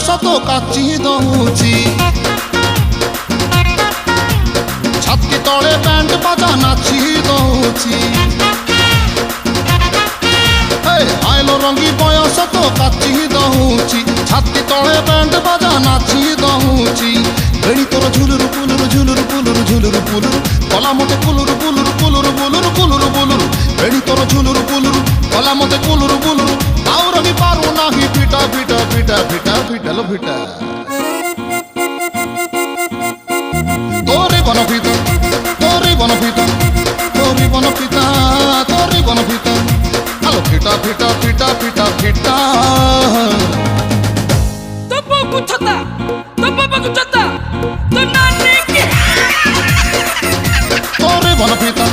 তো কাচি দউছি ছাতি তলে ব্যান্ড বাজা নাচি দউছি আইলো রঙ্গি বয়স তো কাচি দউছি ছাতি তলে ব্যান্ড বাজা নাচি দউছি বেড়ি তোর ঝুলুর পুলুর ঝুলুর পুলুর ঝুলুর পুলুর কলা মতে কুলুর পুলুর পুলুর বুলুর কুলুর বুলুর বেড়ি তোর ঝুলুর পুলুর কলা মতে কুলুর বুলুর তাও রবি পারু নাহি পিটা পিটা পিটা পিটা পিটালো পিটা তোরে বনপিতা তোরে বনপিতা তোরে বনপিতা তোরে বনপিতা আলো পিটা পিটা পিটা পিটা পিটা তো বাবু ছতা তো বাবু ছতা তো নানি কি তোরে বনপিতা